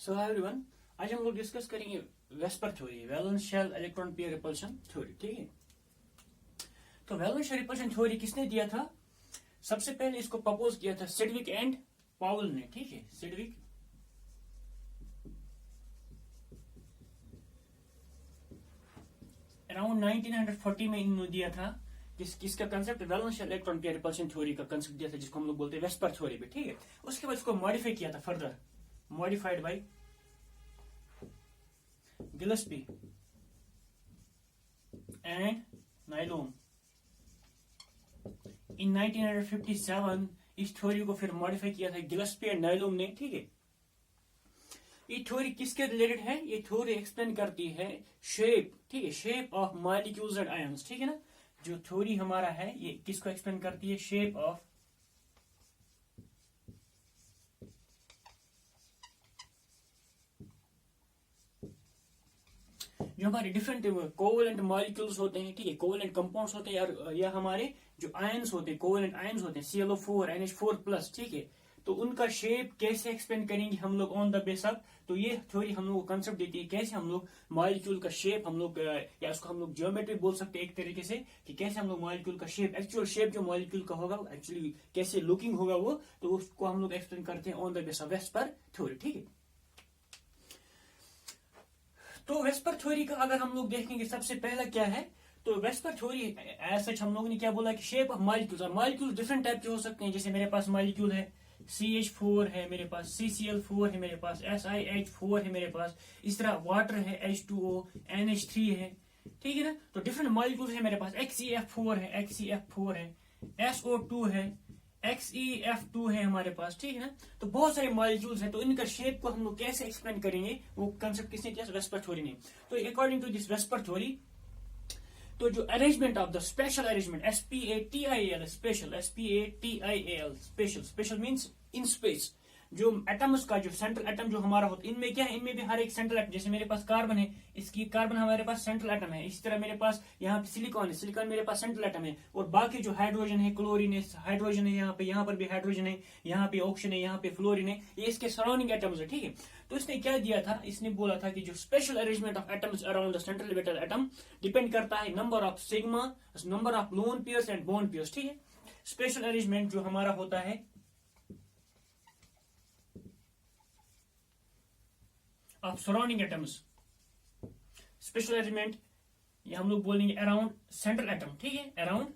सो hi everyone, आज हम लोग डिस्कस करेंगे VSEPR theory, valence shell electron pair repulsion theory. ठीक है, तो वैलेंस शेल रिपल्शन थ्योरी किसने दिया था? सबसे पहले इसको प्रपोज किया था सिडविक एंड पाउल ने। ठीक है, सिडविक अराउंड 1940 में इन्होंने दिया था। किसका concept? Valence shell electron pair repulsion theory का कंसेप्ट दिया था, जिसको हम लोग बोलते हैं वेस्पर थ्योरी भी। ठीक है, उसके बाद इसको मॉडिफाई किया था further, modified by Gillespie and Nyholm in 1957। इस थ्योरी को फिर मॉडिफाई किया था गिलस्पी एंड नाइलोम ने। ठीक है, ये थ्योरी किसके रिलेटेड है? ये थ्योरी एक्सप्लेन करती है शेप, ठीक है, shape of molecules and ions. ठीक है ना, जो थ्योरी हमारा है ये किसको एक्सप्लेन करती है? शेप ऑफ जो हमारे डिफरेंट कोवेलेंट मॉलिक्यूल्स होते हैं, ठीक है, कोवेलेंट कंपाउंड्स होते हैं, या हमारे जो आयंस होते हैं, कोवेलेंट आयंस होते हैं, ClO4 NH4+। ठीक है, तो उनका शेप कैसे एक्सप्लेन करेंगे हम लोग ऑन द बेस ऑफ। तो ये थ्योरी हम लोग को कंसेप्ट देती है कैसे हम लोग मॉलिक्यूल का शेप हम लोग, या उसको हम लोग ज्योमेट्री बोल सकते हैं एक तरीके से, कि कैसे हम लोग मॉलिक्यूल का शेप, एक्चुअल शेप जो मॉलिक्यूल का होगा एक्चुअली कैसे लुकिंग होगा वो, तो उसको हम लोग एक्सप्लेन करते हैं on the base of VSEPR theory. ठीक है, तो वेस्पर थ्योरी का अगर हम लोग देखेंगे सबसे पहला क्या है, तो वेस्पर थ्योरी एज सच हम लोग ने क्या बोला कि shape of molecules. Molecule different type के हो सकते हैं, जैसे मेरे पास मॉलिक्यूल है CH4 है, मेरे पास CCl4 है, मेरे पास SiH4 है, मेरे पास इस तरह वाटर है H2O, NH3 है। ठीक है ना, तो डिफरेंट मॉलिक्यूल्स है, मेरे पास XeF4 है, XeF4 है, SO2 है, XeF2 है हमारे पास। ठीक है ना, तो बहुत सारे मॉलिक्यूल्स हैं, तो इनका शेप को हम लोग कैसे एक्सप्लेन करेंगे, वो कंसेप्ट किसने दिया? वेस्पर थ्योरी ने। तो according to this VSEPR theory, तो जो arrangement of the special arrangement, SPATIAL, special, SPATIAL, special, special means in space, जो एटम्स का जो सेंट्रल एटम जो हमारा होता है, इनमें क्या है, इनमें भी हर एक सेंट्रल एटम, जैसे मेरे पास कार्बन है, इसकी कार्बन हमारे पास सेंट्रल एटम है। इसी तरह मेरे पास यहाँ पे सिलिकॉन है, सिलिकॉन मेरे पास सेंट्रल एटम है। और बाकी जो हाइड्रोजन है, क्लोरीन है, हाइड्रोजन है यहाँ पर भी हाइड्रोजन है, यहाँ पे ऑक्सीजन है, यहाँ पे फ्लोरीन है, ये इसके सराउंडिंग एटम्स है। ठीक है, तो इसने क्या दिया था? इसने बोला था कि जो special arrangement of atoms around the central orbital atom depend करता है number of sigma, number of lone pairs and bond pairs. ठीक है, स्पेशल अरेंजमेंट जो हमारा होता है of surrounding atoms, special arrangement ये हम लोग बोलेंगे अराउंड सेंट्रल एटम। ठीक है, अराउंड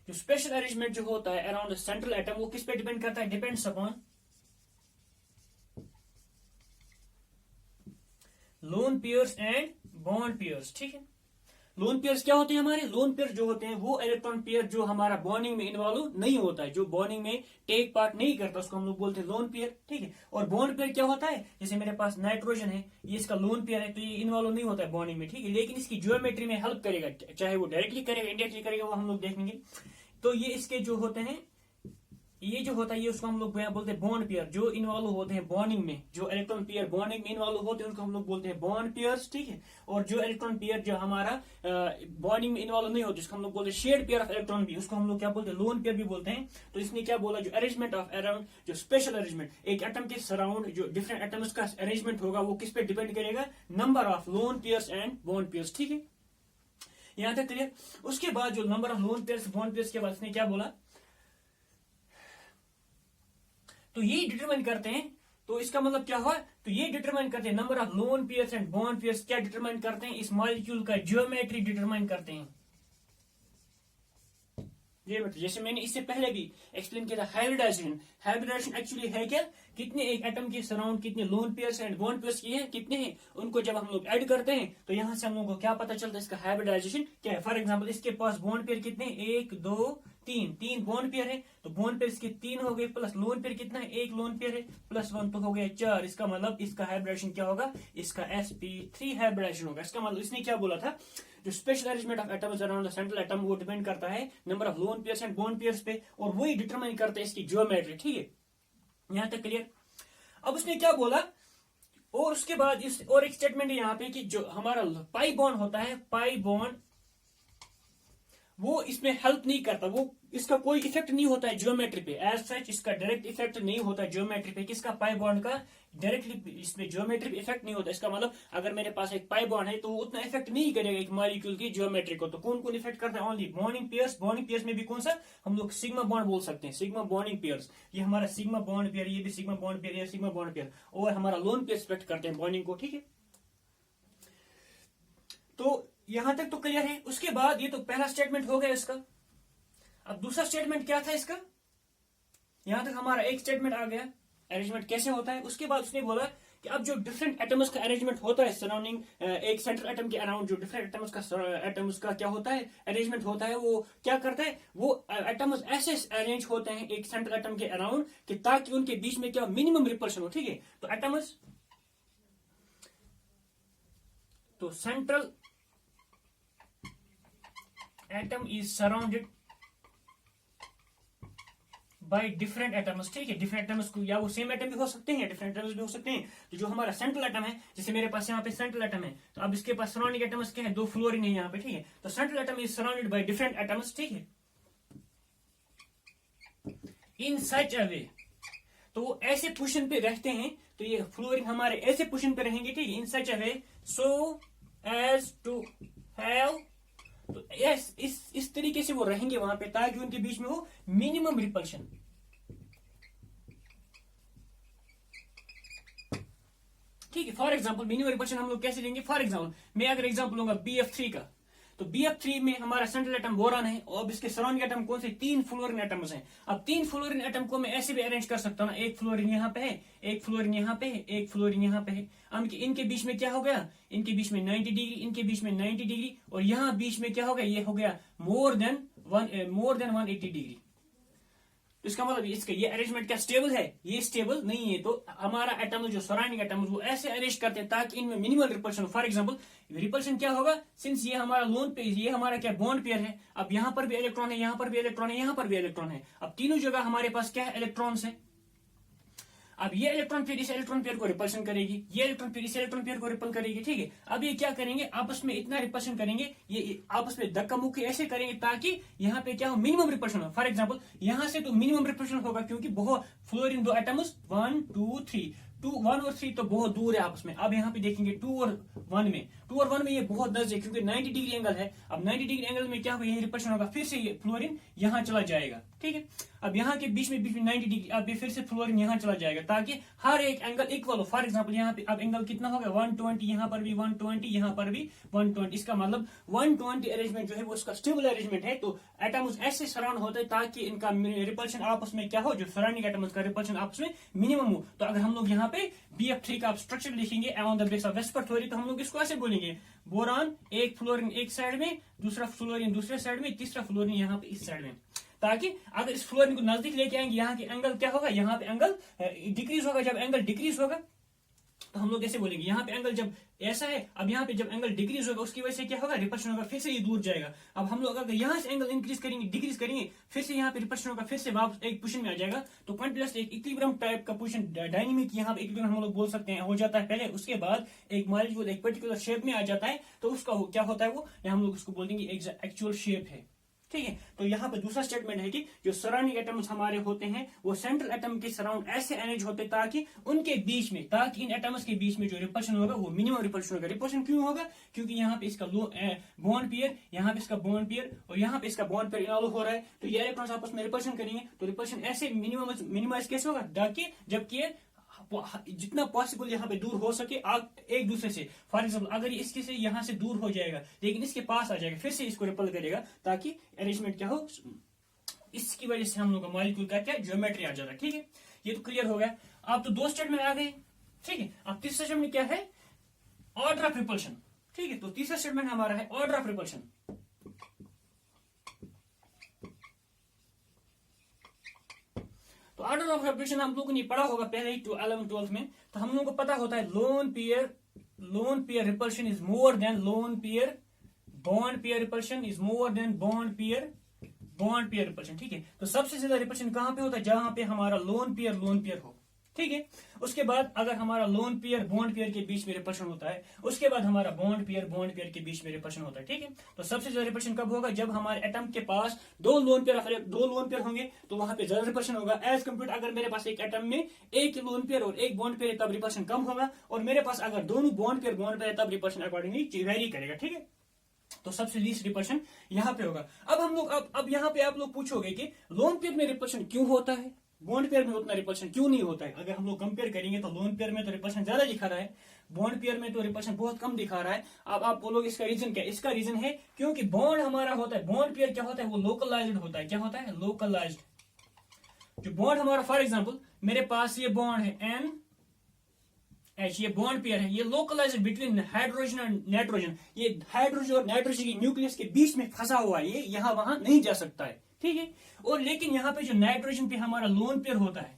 जो स्पेशल अरेंजमेंट जो होता है अराउंड सेंट्रल एटम, वो किस पे डिपेंड करता है? Depends upon lone pairs and bond pairs. ठीक है, लोन पेयर्स क्या होते हैं? हमारे लोन पेयर जो होते हैं वो इलेक्ट्रॉन पेयर जो हमारा बॉन्डिंग में इन्वॉल्व नहीं होता है, जो बॉन्डिंग में टेक पार्ट नहीं करता, उसको हम लोग बोलते हैं लोन पेयर। ठीक है, और बॉन्ड पेयर क्या होता है? जैसे मेरे पास नाइट्रोजन है, ये इसका लोन पेयर है, तो ये इन्वॉल्व नहीं होता है बॉन्डिंग में। ठीक है, लेकिन इसकी ज्योमेट्री में हेल्प करेगा, चाहे वो डायरेक्टली करेगा इनडायरेक्टली करेगा, वो हम लोग देखेंगे। तो ये इसके जो होते हैं, ये जो होता है ये उसको हम लोग बोलते हैं बॉन्ड पेयर, जो इन्वॉल्व होते हैं बॉन्डिंग में, जो इलेक्ट्रॉन पेयर बॉन्डिंग में इन्वॉल्व होते हैं उनको हम लोग बोलते हैं बॉन्ड पेयर्स। ठीक है, और जो इलेक्ट्रॉन पेयर जो हमारा बॉन्डिंग में इन्वॉल्व नहीं होते, जिसको हम लोग बोलते हैं शेयर्ड पेयर ऑफ इलेक्ट्रॉन भी, उसको हम लोग क्या बोलते हैं? लोन पेयर भी बोलते हैं। तो इसने क्या बोला? जो अरेंजमेंट ऑफ अराउंड, जो स्पेशल अरेंजमेंट एक एटम के सराउंड जो डिफरेंट एटम्स का अरेंजमेंट होगा, वो किस पे डिपेंड करेगा? Number of lone pairs and bond pairs. ठीक है, यहां तक क्लियर? उसके बाद जो number of lone pairs bond pairs के बाद इसने क्या बोला? तो ये डिटरमाइन करते हैं, तो इसका मतलब क्या हुआ? तो ये डिटरमाइन करते हैं number of lone pairs and bond pairs, क्या डिटरमाइन करते हैं? इस मॉलिक्यूल का ज्योमेट्री डिटरमाइन करते हैं। जैसे मैंने इससे पहले भी एक्सप्लेन किया था हाइब्रिडाइजेशन। हाइब्रिडाइजेशन एक्चुअली है क्या? कितने एक एटम के सराउंड कितने lone pairs and bond pairs किए हैं, कितने हैं, उनको जब हम लोग ऐड करते हैं तो यहां से हम लोगों को क्या पता चलता है इसका हाइब्रिडाइजेशन क्या है। फॉर एग्जांपल इसके पास बॉन्ड पेयर कितने? 1 2 3 बॉन्ड पेयर है, तो बॉन्ड पेयर इसके 3 हो गए, प्लस लोन पेयर कितना है? 1 लोन पेयर है, प्लस 1 तो हो गया 4। इसका मतलब इसका हाइब्रिडाइजेशन क्या होगा? इसका sp3 हाइब्रिडाइजेशन होगा। इसका मतलब इसने क्या बोला था? जो special arrangement of atoms around the central atom, वो डिपेंड करता है number of lone pairs and bond pairs पे, और वही डिटरमाइन करता है इसकी ज्योमेट्री। ठीक है, यहां तक क्लियर? अब उसने क्या बोला, और उसके बाद इस और एक स्टेटमेंट है यहाँ पे कि जो हमारा पाई बॉन्ड होता है, पाई बॉन्ड वो इसमें हेल्प नहीं करता, वो इसका कोई इफेक्ट नहीं होता है ज्योमेट्री पे, एज सच इसका डायरेक्ट इफेक्ट नहीं होता है ज्योमेट्री पे, किसका पाई बॉन्ड का डायरेक्टली इसमें ज्योमेट्री पे इफेक्ट नहीं होता। इसका मतलब अगर मेरे पास एक पाई बॉन्ड है तो वो उतना इफेक्ट नहीं करेगा एक मॉलिक्यूल की ज्योमेट्री को। तो कौन कौन इफेक्ट करता है? Only bonding pairs. Bonding pairs में भी कौन सा? हम लोग सिग्मा बॉन्ड बोल सकते हैं, सिग्मा बॉन्डिंग पेयर्स। ये हमारा सिग्मा बॉन्ड पेयर, ये भी सिग्मा बॉन्ड पेयर, ये सिग्मा बॉन्ड पेयर, और हमारा लोन पेयर इफेक्ट करते हैं बॉन्डिंग को, ठीक है। तो यहां तक तो क्लियर है। उसके बाद ये तो पहला स्टेटमेंट हो गया इसका। अब दूसरा स्टेटमेंट क्या था इसका? यहां तक हमारा एक स्टेटमेंट आ गया अरेंजमेंट कैसे होता है। उसके बाद उसने बोला कि अब जो डिफरेंट एटम्स का अरेंजमेंट होता है सराउंडिंग एक सेंट्रल एटम के अराउंड, जो डिफरेंट एटम्स का क्या होता है अरेंजमेंट होता है, वो क्या करता है, वो एटम्स ऐसे अरेंज होते हैं एक सेंट्रल एटम के अराउंड कि ताकि उनके बीच में क्या मिनिमम रिपल्शन हो, ठीक है। तो एटम्स, तो central atom is surrounded by different atoms, ठीक है। डिफरेंट एटम्स को, या वो सेम एटम भी हो सकते हैं, डिफरेंट एटम्स भी हो सकते हैं। तो जो हमारा सेंट्रल एटम है, जैसे मेरे पास यहाँ पे सेंट्रल एटम है, तो अब इसके पास सराउंडिंग एटम्स क्या है? दो फ्लोरीन है यहाँ पे, ठीक है। तो central atom is surrounded by different atoms, ठीक है, इन सच अ वे। तो वो ऐसे पोजीशन पे रहते हैं, तो ये फ्लोरीन हमारे ऐसे पोजीशन पे रहेंगे, ठीक है, इन सच अ वे सो एज टू हैव, तो इस तरीके से वो रहेंगे वहां पे ताकि उनके बीच में हो मिनिमम रिपल्शन, ठीक है। फॉर एग्जांपल मिनिमम रिपल्शन हम लोग कैसे लेंगे? फॉर एग्जांपल मैं अगर एग्जांपल लूंगा BF3 का, तो BF3 में हमारा सेंट्रल एटम बोरान है, और अब इसके सराउंडिंग एटम कौन से? 3 फ्लोरीन एटम्स हैं। अब 3 फ्लोरीन एटम को मैं ऐसे भी अरेंज कर सकता हूँ ना, एक फ्लोरीन यहाँ पे है, एक फ्लोरीन यहाँ पे है, एक फ्लोरीन यहाँ पे है। अब इनके बीच में क्या हो गया? इनके बीच में 90 डिग्री, इनके बीच में 90 डिग्री, और यहाँ बीच में क्या हो गया? ये हो गया मोर देन 180 डिग्री। तो इसका मतलब इसका ये अरेंजमेंट क्या स्टेबल है? ये स्टेबल नहीं है। तो हमारा एटम, जो सराउंडिंग एटम्स, वो ऐसे अरेंज करते हैं ताकि इनमें minimal repulsion. For example repulsion क्या होगा? सिंस ये हमारा लोन पे, ये हमारा क्या बॉन्ड पेयर है, अब यहाँ पर भी इलेक्ट्रॉन है, यहाँ पर भी इलेक्ट्रॉन है, यहाँ पर भी इलेक्ट्रॉन है, अब तीनों जगह हमारे पास क्या है? इलेक्ट्रॉन्स है। अब ये इलेक्ट्रॉन पेयर इस इलेक्ट्रॉन पेयर को रिपल्शन करेगी, ये इलेक्ट्रॉन पेयर इस इलेक्ट्रॉन पेयर को रिपल करेगी, ठीक है। अब ये क्या करेंगे? आपस में इतना रिपल्शन करेंगे, ये आपस में धक्का मुक्की ऐसे करेंगे ताकि यहाँ पे क्या हो? मिनिमम रिपल्शन हो। फॉर एग्जांपल यहाँ से तो मिनिमम रिपल्शन होगा, क्योंकि बहुत फ्लोरीन दो एटम्स 1 2 3 1 और 3 तो बहुत दूर है आपस में। अब यहाँ पे देखेंगे 2 और 1 में ये बहुत नजदीक, क्योंकि 90 डिग्री एंगल है। अब 90 डिग्री एंगल में क्या होगा? ये रिपल्शन होगा, फिर से ये फ्लोरीन यहाँ चला जाएगा, ठीक है। अब यहाँ के बीच में 90 डिग्री, अब ये फिर से फ्लोरीन यहाँ चला जाएगा ताकि हर एक एंगल इक्वल हो। फॉर एग्जांपल यहाँ पे अब एंगल कितना होगा? 120, यहाँ पर भी 120, यहाँ पर भी 120। इसका मतलब 120 अरेंजमेंट जो है वो उसका स्टेबल अरेंजमेंट है। तो एटम्स ऐसे सराउंड होते हैं ताकि इनका रिपल्शन आपस में क्या हो? जो सराउंडिंग एटम्स का रिपल्शन आपस में मिनिमम हो। तो अगर हम लोग यहाँ पे BF3 का स्ट्रक्चर लिखेंगे on the base of VSEPR theory, तो हम लोग इसको ऐसे बोलेंगे, बोरान एक फ्लोरीन एक साइड में, दूसरा फ्लोरीन दूसरे साइड में, तीसरा फ्लोरीन यहाँ पे इस साइड में, ताकि अगर इस फ्लोरीन को नजदीक लेके आएंगे, यहाँ के एंगल क्या होगा? यहाँ पे एंगल डिक्रीज होगा। जब एंगल डिक्रीज होगा तो हम लोग ऐसे बोलेंगे, यहाँ पे एंगल जब ऐसा है, अब यहाँ पे जब एंगल डिक्रीज होगा उसकी वजह से क्या होगा? रिपल्शन होगा, फिर से ये दूर जाएगा। अब हम लोग अगर यहाँ से एंगल इंक्रीज करेंगे, डिक्रीज करेंगे, फिर से यहाँ पे रिपल्शन होगा, फिर से वापस एक पोजीशन में आ जाएगा। तो कंटिन्यूअस एक इक्विलिब्रियम टाइप का पोजीशन, डायनेमिक यहाँ पे इक्विलिब्रियम हम लोग बोल सकते हैं, हो जाता है पहले। उसके बाद एक मॉलिक्यूल एक पर्टिकुलर शेप में आ जाता है, तो उसका क्या होता है? वो हम लोग उसको बोल देंगे एक्चुअल शेप है, ठीक है। तो यहाँ पे दूसरा स्टेटमेंट है कि जो सराउंडिंग एटम्स हमारे होते हैं वो सेंट्रल एटम के सराउंड ऐसे अरेंज होते हैं ताकि उनके बीच में, ताकि इन एटम्स के बीच में जो रिपल्शन होगा वो मिनिमम रिपल्शन होगा। रिपल्शन क्यों होगा? क्योंकि यहाँ पे इसका बॉन्ड पेयर, यहाँ पे इसका बॉन्ड पेयर, और यहाँ पे इसका बॉन्ड पेयर इनवॉल्व हो रहा है, तो ये इलेक्ट्रॉन्स आपस में रिपल्शन करेंगे। तो रिपल्शन ऐसे मिनिमाइज कैसे होगा? ताकि जबकि जितना पॉसिबल यहाँ पे दूर हो सके आप एक दूसरे से। फॉर एग्जाम्पल अगर ये इसके से यहाँ से दूर हो जाएगा लेकिन इसके पास आ जाएगा, फिर से इसको रिपल करेगा ताकि अरेंजमेंट क्या हो, इसकी वजह से हम लोग का मॉलिक्यूल का क्या ज्योमेट्री आ जाता है, ठीक है। ये तो क्लियर हो गया। आप तो दो स्टेटमेंट आ गए, ठीक है। अब तीसरा स्टेटमेंट क्या है? ऑर्डर ऑफ रिपल्शन, ठीक है। तो तीसरा स्टेटमेंट हमारा है ऑर्डर ऑफ रिपल्शन। तो ऑर्डर ऑफ रिपल्शन हम लोगों ने पढ़ा होगा पहले ही 11th 12th में। तो हम लोगों को पता होता है lone pair repulsion is more than loan pair, bond pair repulsion is more than bond pair repulsion, ठीक है। तो सबसे ज्यादा रिपल्शन कहां पे होता है? जहां पे हमारा लोन पेयर हो, ठीक है। उसके बाद अगर हमारा लोन पेयर बॉन्ड पेयर के बीच में रिपल्शन होता है, उसके बाद हमारा बॉन्ड पेयर के बीच में रिपल्शन होता है, ठीक है। तो सबसे ज्यादा रिपल्शन कब होगा, जब हमारे एटम के पास दो लोन पेयर होंगे, तो वहां पे ज्यादा रिपल्शन होगा एज कम्पेयर अगर मेरे पास एक एटम में एक लोन पेयर और एक बॉन्ड पेयर, तब रिपल्शन कम होगा। और मेरे पास अगर दोनों बॉन्ड पेयर है, तब रिपल्शन अकॉर्डिंगली वेरी करेगा, ठीक है। तो सबसे लीस्ट रिपल्शन यहाँ पे होगा। अब हम लोग अब यहाँ पे आप लोग पूछोगे कि लोन पेयर में रिपल्शन क्यों होता है, बॉन्ड पेयर में उतना रिपल्शन क्यों नहीं होता है। अगर हम लोग कंपेयर करेंगे तो लोन पेयर में तो रिपल्शन ज्यादा दिखा रहा है, बॉन्ड पेयर में तो रिपल्शन बहुत कम दिखा रहा है। अब आप बोलोगे इसका रीजन क्या है, इसका रीजन है क्योंकि बॉन्ड हमारा होता है, बॉन्ड पेयर क्या होता है, वो लोकलाइज्ड होता है। क्या होता है, लोकलाइज्ड। जो बॉन्ड हमारा, फॉर एग्जाम्पल मेरे पास ये बॉन्ड है एन एच, ये बॉन्ड पेयर है, ये लोकलाइज्ड बिटवीन हाइड्रोजन और नाइट्रोजन। ये हाइड्रोजन और नाइट्रोजन की न्यूक्लियस के बीच में फंसा हुआ है, ये यहाँ वहां नहीं जा सकता है, ठीक है। और लेकिन यहाँ पे जो नाइट्रोजन पे हमारा लोन पेयर होता है,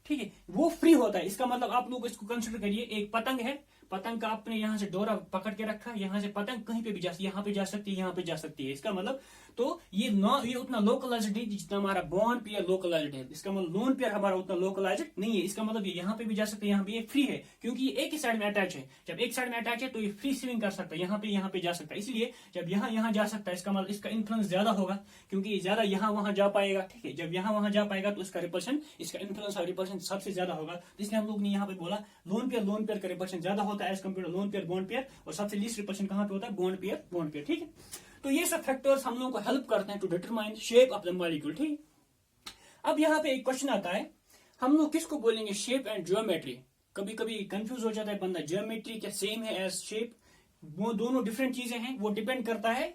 ठीक है, वो फ्री होता है। इसका मतलब आप लोग इसको कंसिडर करिए, एक पतंग है, पतंग का आपने यहाँ से डोरा पकड़ के रखा, यहाँ से पतंग कहीं पे भी जा सकती है, यहाँ पे जा सकती है, यहाँ पे जा सकती है। इसका मतलब तो ये उतना लोकलाइज्ड नहीं जितना हमारा बॉन्ड पेयर लोकलाइज्ड है। इसका मतलब लोन पेयर हमारा उतना लोकलाइज्ड नहीं है। इसका मतलब ये यहाँ पे भी जा सकते हैं, यहाँ पे ये फ्री है क्योंकि ये एक ही साइड में अटैच है। जब एक साइड में अटैच है तो ये फ्री स्विमिंग कर सकता है, यहाँ पे जा सकता है। इसलिए जब यहाँ जा सकता है, इसका मतलब इसका इन्फ्लुएंस ज्यादा होगा क्योंकि ज्यादा यहाँ वहां जा पाएगा, ठीक है। जब यहाँ वहां जा पाएगा तो इसका रिपल्शन, इसका इन्फ्लुएंस और रिपल्शन सबसे ज्यादा होगा। इसलिए हम लोग ने यहाँ पे बोला लोन पेयर का रिपल्शन ज्यादा होता है as compare lone pair bond pair, और सबसे लीस्ट रिपल्शन कहां पे होता है, बॉन्ड पेयर, ठीक है। तो ये सब फैक्टर्स हम लोगों को हेल्प करते हैं to determine shape of the molecule, ठीक। अब यहाँ पे एक क्वेश्चन आता है, हम लोग किसको बोलेंगे शेप एंड ज्योमेट्री। कभी कभी कंफ्यूज हो जाता है बंदा, ज्योमेट्री क्या सेम है एज शेप, वो दोनों डिफरेंट चीजें हैं। वो डिपेंड करता है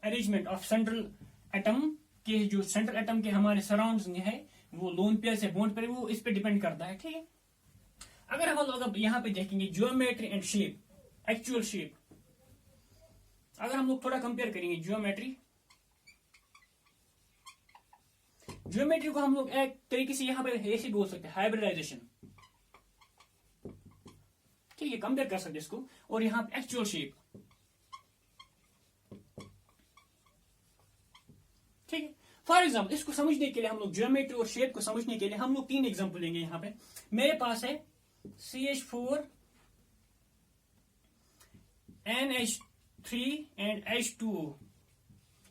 अरेंजमेंट ऑफ सेंट्रल एटम के, जो सेंट्रल एटम के हमारे सराउंड है, वो लोन पेयर से बॉन्ड पेयर, वो इस पे डिपेंड करता है, ठीक है। अगर हम लोग यहाँ पे देखेंगे geometry and shape, actual shape, अगर हम लोग थोड़ा कंपेयर करेंगे ज्योमेट्री को हम लोग एक तरीके से यहाँ पे ऐसे बोल सकते हैं हाइब्रिडाइजेशन, ठीक है, कंपेयर कर सकते हैं इसको। और यहाँ पे एक्चुअल शेप, ठीक है। फॉर एग्जाम्पल इसको समझने के लिए हम लोग ज्योमेट्री और शेप को समझने के लिए हम लोग 3 एग्जाम्पल लेंगे। यहाँ पे मेरे पास है CH4 NH3 एंड H2O।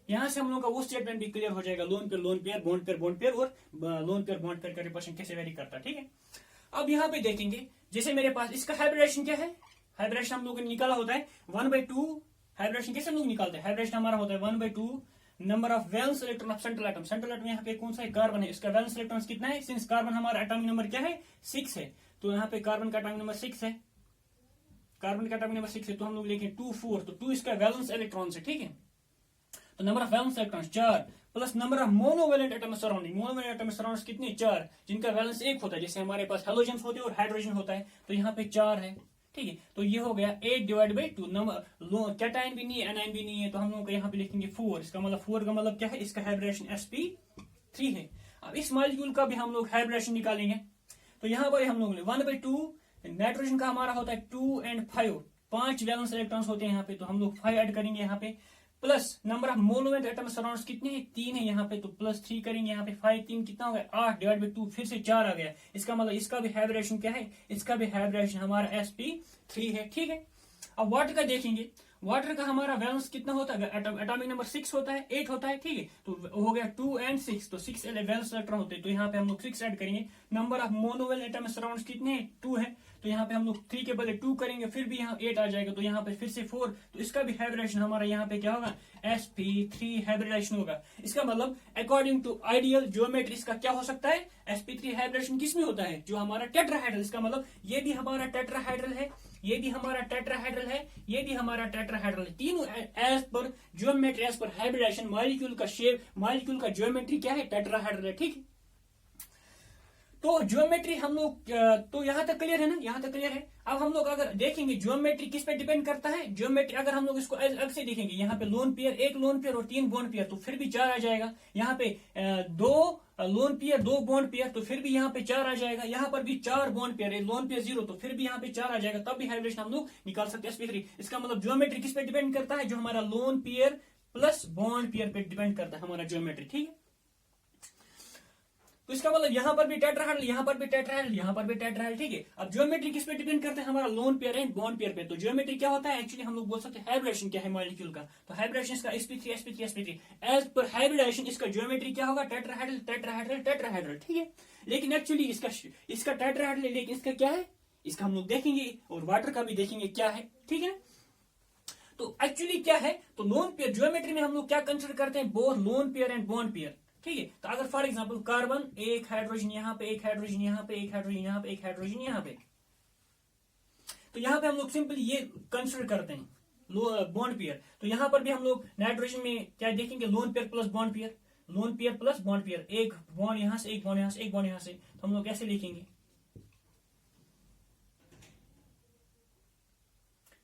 यहां से हम लोग का वो स्टेटमेंट भी क्लियर हो जाएगा, लोन पेयर बॉन्ड पेयर और लोन पेयर बॉन्ड पेयर का रिपल्शन कैसे वेरी करता है, ठीक है। अब यहाँ पे देखेंगे, जैसे मेरे पास इसका हाइब्रिडेशन क्या है, हाइब्रिडेशन हम लोगों ने निकाला होता है 1/2। हाइब्रिडेशन कैसे हम लोग निकालते हैं, हाइब्रिडेशन हमारा होता है 1/2 number of valence electron of central atom. Central atom यहाँ पे कौन सा है, कार्बन है, इसका वैलेंस इलेक्ट्रॉन कितना है, सिंस कार्बन हमारा एटॉमिक नंबर क्या है, 6 है, तो यहाँ पे कार्बन का एटॉमिक नंबर 6 है, कार्बन का एटॉमिक नंबर 6 है, तो हम लोग लेंगे 2 4, तो 2 इसका वैलेंस इलेक्ट्रॉन है, ठीक है। तो number of valence electrons 4 plus number of monovalent atom surrounding, monovalent atom surrounding कितने, 4, जिनका वैलेंस 1 होता है। जैसे हमारे पास हेलोजन होते हैं और हाइड्रोजन होता है, तो यहाँ पे 4 है, ठीक है। तो ये हो गया 8/2 नंबर, कैटाइन भी नहीं है, एनाइन भी नहीं है, तो हम लोग यहाँ पे लिखेंगे 4। इसका मतलब 4 का मतलब क्या है, इसका हाइब्रिडेशन sp3 है। अब इस मॉलिक्यूल का भी हम लोग हाइब्रिडेशन निकालेंगे, तो यहाँ पर हम लोग 1/2, नाइट्रोजन का हमारा होता है 2 and 5, 5 वैलेंस इलेक्ट्रॉन्स होते हैं यहाँ पे, तो हम लोग 5 ऐड करेंगे यहाँ पे, plus number of monovalent atom surrounds कितने हैं, 3 है यहाँ पे, तो प्लस 3 करेंगे यहाँ पे, 5 3 कितना हो गया 8/2, फिर से 4 आ गया। इसका मतलब इसका भी हाइब्रिडेशन क्या है, इसका भी हाइब्रिडेशन हमारा sp3 है, ठीक है। अब वाटर का देखेंगे, वाटर का हमारा वैलेंस कितना होता है, एटॉमिक नंबर 6 होता है, 8 होता है, ठीक है। तो हो गया 2 and 6, तो 6 वैलेंस इलेक्ट्रॉन होते हैं, तो यहाँ पे हम लोग 6 ऐड करेंगे। Number of monovalent atom surrounds कितने हैं, 2 है, तो यहाँ पे हम लोग 3 के बदले 2 करेंगे, फिर भी यहाँ 8 आ जाएगा, तो यहाँ पे फिर से 4, तो इसका भी हाइब्रिडेशन हमारा यहाँ पे क्या होगा, sp3 हाइब्रिडेशन होगा। इसका मतलब अकॉर्डिंग टू आइडियल ज्योमेट्री इसका क्या हो सकता है, sp3 हाइब्रिडेशन किसमें होता है, जो हमारा टेट्राहाइड्रल। इसका मतलब ये भी हमारा टेट्राहाइड्रल है, ये भी हमारा टेट्राहाइड्रल है, ये भी हमारा टेट्राहाइड्रल है, तीनों as per geometry, as per hybridization, molecule का शेप, मॉलिक्यूल का ज्योमेट्री क्या है, टेट्राहाइड्रल है, ठीक है। तो ज्योमेट्री हम लोग, तो यहां तक क्लियर है ना, यहां तक क्लियर है। अब हम लोग अगर देखेंगे ज्योमेट्री किस पे डिपेंड करता है, ज्योमेट्री अगर हम लोग इसको अलग से देखेंगे, यहाँ पे लोन पेयर, 1 लोन पेयर और 3 बॉन्ड पेयर, तो फिर भी 4 आ जाएगा। यहाँ पे 2 लोन पेयर 2 बॉन्ड पेयर, तो फिर भी यहाँ पे 4 आ जाएगा। यहाँ पर भी 4 बॉन्ड पेयर है, लोन पेयर 0, तो फिर भी यहाँ पे 4 आ जाएगा, तब भी हाइब्रिडेशन हम लोग निकाल सकते हैं sp3। इसका मतलब ज्योमेट्री किस पे डिपेंड करता है, जो हमारा loan pair plus bond pair पे डिपेंड करता है हमारा ज्योमेट्री, ठीक है। तो इसका मतलब यहाँ पर भी टेट्राहेड्रल, यहाँ पर भी टेट्राहेड्रल, यहाँ पर भी टेट्राहेड्रल, ठीक है। अब ज्योमेट्री किस पे डिपेंड करते हैं, हमारा loan pair and bond pair पे। तो ज्योमेट्री क्या होता है, एक्चुअली हम लोग बोल सकते हैं हाइब्रिडेशन क्या है मॉलिक्यूल का। तो हाइब्रिडेशन इसका sp3 sp3 sp3, as per hybridisation इसका ज्योमेट्री क्या होगा, टेट्राहेड्रल टेट्राहेड्रल टेट्राहेड्रल, ठीक है। लेकिन एक्चुअली इसका टेट्राहेड्रल है, लेकिन इसका क्या है, इसका हम लोग देखेंगे और वाटर का भी देखेंगे क्या है, ठीक है। तो एक्चुअली क्या है, तो लोन पेयर ज्योमेट्री में हम लोग क्या कंसिडर करते हैं, both loan pair and bond pair, ठीक है। तो अगर फॉर एग्जांपल कार्बन, एक हाइड्रोजन यहाँ पे, एक हाइड्रोजन यहाँ पे, एक हाइड्रोजन यहाँ पे, एक हाइड्रोजन यहाँ पे, तो यहाँ पे हम लोग सिंपली ये कंसिडर करते हैं बॉन्ड पेयर। तो यहाँ पर भी हम लोग नाइट्रोजन में क्या देखेंगे, loan pair plus bond pair, loan pair plus bond pair, एक बॉन्ड यहाँ से, एक बॉन्ड यहाँ से, एक बॉन्ड यहाँ से, तो हम लोग कैसे लिखेंगे,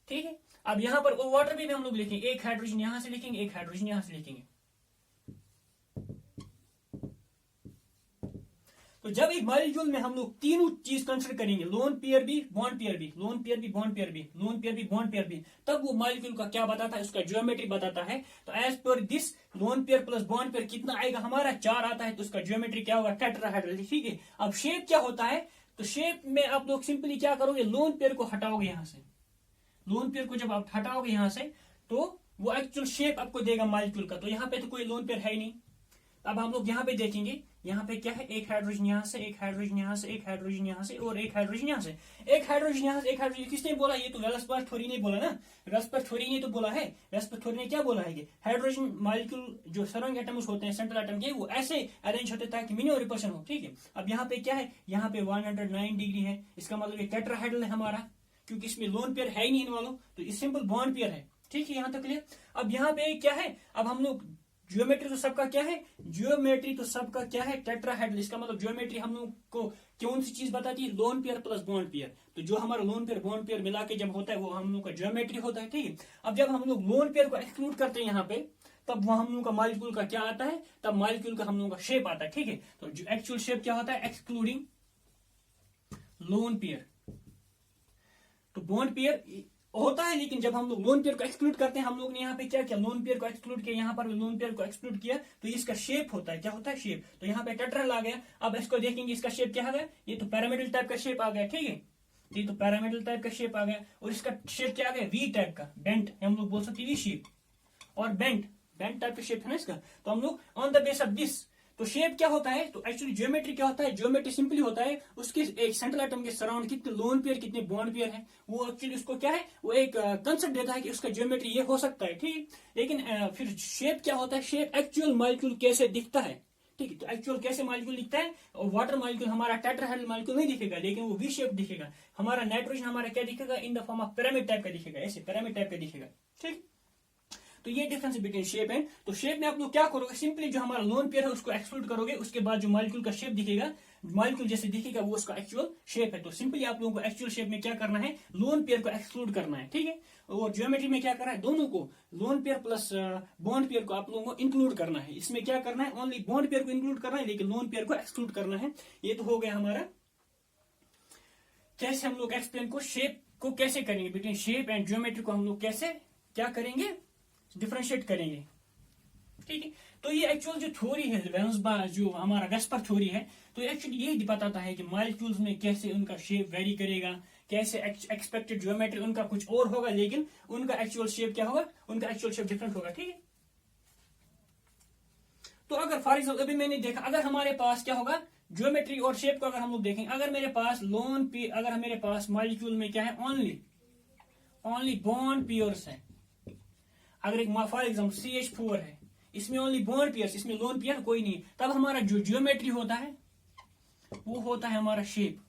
ठीक है। अब यहाँ पर वाटर में भी हम लोग लिखेंगे, एक हाइड्रोजन यहां से लिखेंगे, एक हाइड्रोजन यहां से लिखेंगे। तो जब एक मॉलिक्यूल में हम लोग तीनों चीज कंसिडर करेंगे, लोन पेयर भी बॉन्ड पेयर भी, लोन पेयर भी बॉन्ड पेयर भी, लोन पेयर भी बॉन्ड पेयर भी, तब वो मॉलिक्यूल का क्या बताता है, उसका ज्योमेट्री बताता है। तो as per this lone pair plus bond pair कितना आएगा हमारा, 4 आता है, तो उसका ज्योमेट्री क्या होगा, टेट्राहेड्रल, ठीक है। अब शेप क्या होता है, तो शेप में आप लोग सिंपली क्या करोगे, लोन पेयर को हटाओगे यहां से, लोन पेयर को जब आप हटाओगे यहां से, तो वो एक्चुअल शेप आपको देगा मॉलिक्यूल का। तो यहाँ पे तो कोई लोन पेयर है ही नहीं। अब हम लोग यहाँ पे देखेंगे, यहाँ पे क्या है, एक हाइड्रोजन यहाँ से, एक हाइड्रोजन यहाँ से, एक हाइड्रोजन यहाँ से और एक हाइड्रोजन यहाँ से, एक हाइड्रोजन यहाँ से, एक हाइड्रोजन, किसने बोला, ये तो वेलस्पर-थोरी ने बोला ना, वेलस्पर-थोरी ने तो बोला है, वेलस्पर-थोरी ने क्या बोला है कि हाइड्रोजन मॉलिक्यूल जो सराउंडिंग एटम्स होते हैं, सेंट्रल एटम के, वो ऐसे अरेंज होते हैं ताकि मिनिमम रिपल्शन हो, ठीक है। अब यहाँ पे क्या है, यहाँ पे 109 डिग्री है, इसका मतलब ये टेट्राहेड्रल है हमारा, क्योंकि इसमें लोन पेयर है ही नहीं इन वालों, तो ये सिंपल बॉन्ड पेयर है, ठीक है, यहां तक क्लियर। अब यहाँ पे क्या है, अब हम लोग ज्योमेट्री तो सबका क्या है, ज्योमेट्री तो सबका क्या है, टेट्राहेड्रल। इसका मतलब ज्योमेट्री हम लोग को कौन सी चीज बताती है, loan pair plus bond pair. तो जो हमारा लोन पेयर बॉन्ड पेयर मिला के जब होता है वो हम लोग का ज्योमेट्री होता है, ठीक है। अब जब हम लोग लोन पेयर को एक्सक्लूड करते हैं यहाँ पे, तब वह हम लोग का मॉलिक्यूल का क्या आता है, तब मॉलिक्यूल का हम लोग का शेप आता है, ठीक है। तो एक्चुअल शेप क्या होता है, एक्सक्लूडिंग लोन पेयर। तो बॉन्ड पेयर होता है, लेकिन जब हम लोग लोन पेयर को एक्सक्लूड करते हैं, हम लोग ने यहाँ पे क्या किया, लोन पेयर को एक्सक्लूड किया, यहाँ पर भी लोन पेयर को एक्सक्लूड किया, तो इसका शेप होता है, क्या होता है, शेप। तो यहाँ पे टेट्राहेड्रल आ गया। अब इसको देखेंगे, इसका शेप क्या आ गया, ये तो पिरामिडल टाइप का शेप आ गया, ठीक है, ये तो पिरामिडल टाइप का शेप आ गया। और इसका शेप क्या आ गया, वी टाइप का, बेंट, हम लोग बोल सकते हैं वी शेप, और बेंट टाइप का शेप है ना इसका। तो हम लोग on the base of this, तो शेप क्या होता है, तो एक्चुअली ज्योमेट्री क्या होता है, ज्योमेट्री सिंपली होता है उसके एक सेंट्रल एटम के सराउंड कितने लोन पेयर कितने बॉन्ड पेयर है, वो एक्चुअली उसको क्या है, वो एक कंसेप्ट देता है कि उसका ज्योमेट्री ये हो सकता है, ठीक है। लेकिन फिर शेप क्या होता है, शेप एक्चुअल मॉलिक्यूल कैसे दिखता है, ठीक है। तो एक्चुअल कैसे मॉलिक्यूल दिखता है, और वाटर मॉलिक्यूल हमारा टेट्राहेड्रल मॉलिक्यूल नहीं दिखेगा, लेकिन वो वी शेप दिखेगा। हमारा नाइट्रोजन हमारा क्या दिखेगा, in the form of pyramid type का दिखेगा, ऐसे पिरामिड टाइप का दिखेगा, ठीक। तो ये डिफरेंस बिटवीन शेप एंड, तो शेप में आप लोग क्या करोगे, सिंपली जो हमारा लोन पेयर है उसको एक्सक्लूड करोगे, उसके बाद जो मॉलिक्यूल का शेप दिखेगा, मॉलिक्यूल जैसे दिखेगा वो उसका एक्चुअल शेप है। तो सिंपली आप लोगों को एक्चुअल शेप में क्या करना है, लोन पेयर को एक्सक्लूड करना है, ठीक है। और ज्योमेट्री में क्या करना है, दोनों को, loan pair plus bond pair को आप लोगों को इंक्लूड करना है। इसमें क्या करना है, ओनली बॉन्ड पेयर को इंक्लूड करना है, लेकिन लोन पेयर को एक्सक्लूड करना है। ये तो हो गया हमारा, कैसे हम लोग एक्सप्लेन को, शेप को कैसे करेंगे, बिटवीन शेप एंड ज्योमेट्री को हम लोग कैसे क्या करेंगे, डिफरेंशिएट करेंगे, ठीक है। तो ये एक्चुअल जो थ्योरी है, जो हमारा वेस्पर थ्योरी है, तो एक्चुअली यही बताता है कि मॉलिक्यूल्स में कैसे उनका शेप वेरी करेगा, कैसे एक्सपेक्टेड ज्योमेट्री उनका कुछ और होगा, लेकिन उनका एक्चुअल शेप क्या होगा, उनका एक्चुअल शेप डिफरेंट होगा, ठीक है। तो अगर फॉर एग्जाम्पल अभी मैंने देखा, अगर हमारे पास क्या होगा, ज्योमेट्री और शेप को अगर हम लोग देखें, अगर मेरे पास लोन पे, अगर मेरे पास मॉलिक्यूल में क्या है, ओनली बॉन्ड पेयर्स है, अगर एक फॉर एग्जाम्पल CH4 है, इसमें ओनली बॉन्ड पेयर्स, इसमें लोन पेयर कोई नहीं, तब हमारा जो ज्योमेट्री होता है वो होता है हमारा शेप।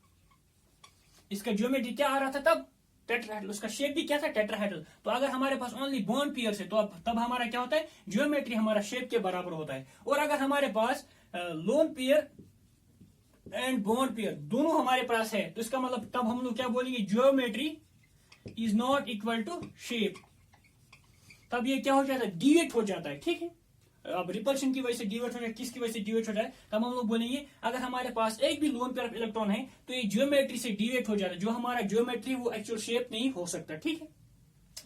इसका ज्योमेट्री क्या आ रहा था तब, टेट्राहेड्रल, उसका शेप भी क्या था, टेट्राहेड्रल। तो अगर हमारे पास ओनली बॉन्ड पेयर्स है, तो तब हमारा क्या होता है, ज्योमेट्री हमारा शेप के बराबर होता है। और अगर हमारे पास lone pair and bond pair दोनों हमारे पास है, तो इसका मतलब तब हम लोग क्या बोलेंगे, geometry is not equal to shape. तब ये क्या हो जाता है, डिवेट हो जाता है, ठीक है। अब रिपल्शन की वजह से डिवेट हो जाए, किसकी वजह से डिवेट हो जाए, तब हम लोग बोलेंगे अगर हमारे पास एक भी लोन पेयर इलेक्ट्रॉन है तो ये ज्योमेट्री से डिवेट हो जाता है, जो हमारा ज्योमेट्री वो एक्चुअल शेप नहीं हो सकता, ठीक है।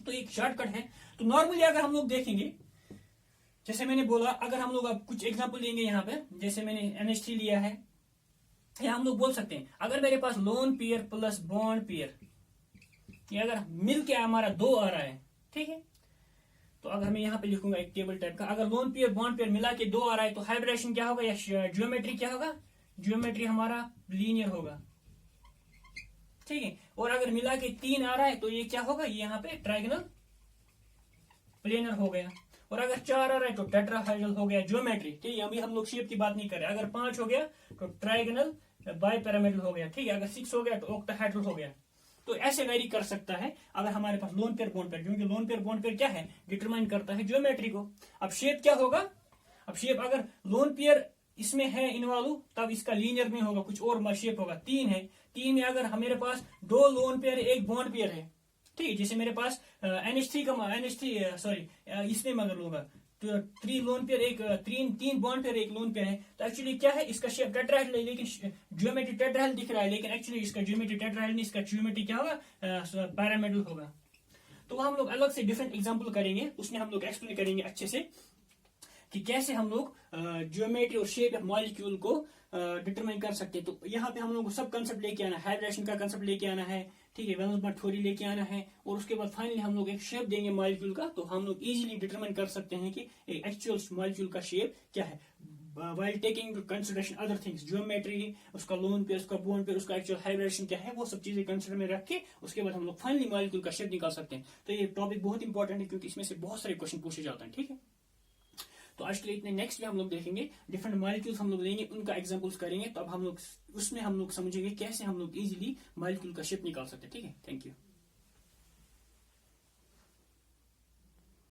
तो एक शॉर्टकट है। तो नॉर्मली अगर हम लोग देखेंगे, जैसे मैंने बोला, अगर हम लोग अब कुछ एग्जाम्पल लेंगे यहाँ पे, जैसे मैंने NH3 लिया है, या हम लोग बोल सकते हैं अगर मेरे पास lone pair plus bond pair, ये अगर मिल के हमारा 2 आ रहा है, ठीक है, तो अगर मैं यहाँ पे लिखूंगा एक टेबल टाइप का, अगर लोन पेयर बॉन्ड पेयर मिला के 2 आ रहा है तो हाइब्रिडेशन क्या होगा या ज्योमेट्री क्या होगा, ज्योमेट्री हमारा लीनियर होगा, ठीक है। और अगर मिला के 3 आ रहा है तो ये क्या होगा, ये यहाँ पे ट्राइगोनल प्लेनर हो गया। और अगर 4 आ रहा है तो टेट्राहेड्रल हो गया, ज्योमेट्री, ठीक है। अभी हम लोग शेप की बात नहीं कर रहे। अगर 5 हो गया तो ट्राइगोनल बाइपिरामिडल हो गया, ठीक है। अगर 6 हो गया तो ऑक्टाहेड्रल हो गया। तो ऐसे वेरी कर सकता है अगर हमारे पास लोन पेयर बॉन्ड पेयर, क्योंकि लोन पेयर बॉन्ड पेयर क्या है, डिटरमाइन करता है ज्योमेट्री को। अब शेप क्या होगा, अब शेप अगर लोन पेयर इसमें है इन्वॉल्व तब इसका लीनियर नहीं होगा, कुछ और शेप होगा। 3 है, 3 में अगर मेरे पास 2 लोन पेयर एक बॉन्ड पेयर है, ठीक है, जैसे मेरे पास NH3 का NH3 सॉरी इसमें मैं अगर लूंगा तो 3 लोन पेयर एक 3 बॉन्ड पेयर एक लोन पेयर है, तो एक्चुअली क्या है, इसका शेप टेट्राहेड्रल है, लेकिन ज्योमेट्री टेट्राहेड्रल दिख रहा है, लेकिन एक्चुअली इसका ज्योमेट्री टेट्राहेड्रल नहीं, इसका ज्योमेट्री क्या होगा, पैरामेडल होगा। तो हम लोग अलग से डिफरेंट एग्जांपल करेंगे, उसमें हम लोग एक्सप्लेन करेंगे अच्छे से कि कैसे हम लोग ज्योमेट्री और शेप ऑफ मॉलिक्यूल को डिटरमाइन कर सकते हैं। तो यहाँ पे हम लोग को सब कंसेप्ट लेके आना है, हाइब्रिडेशन का कंसेप्ट लेके आना है, ठीक है, वैलेंस बॉन्ड थ्योरी लेके आना है, और उसके बाद फाइनली हम लोग एक शेप देंगे मॉलिक्यूल का, तो हम लोग इजीली डिटरमाइन कर सकते हैं कि एक्चुअल मॉलिक्यूल का शेप क्या है, while taking into consideration other things, geometry, उसका लोन पेयर, उसका बॉन्ड पेयर, उसका एक्चुअल हाइब्रिडेशन क्या है, वो सब चीजें कंसिडर में रख के उसके बाद हम लोग फाइनली मॉलिक्यूल का शेप निकाल सकते हैं। तो ये टॉपिक बहुत इंपॉर्टेंट है क्योंकि इसमें से बहुत सारे क्वेश्चन पूछे जाते हैं, ठीक है। तो आज के लिए इतने। नेक्स्ट में हम लोग देखेंगे डिफरेंट मॉलिक्यूल्स हम लोग लेंगे, उनका एग्जांपल्स करेंगे, तब हम लोग उसमें हम लोग समझेंगे कैसे हम लोग इजीली मॉलिक्यूल का शेप निकाल सकते हैं, ठीक है। Thank you.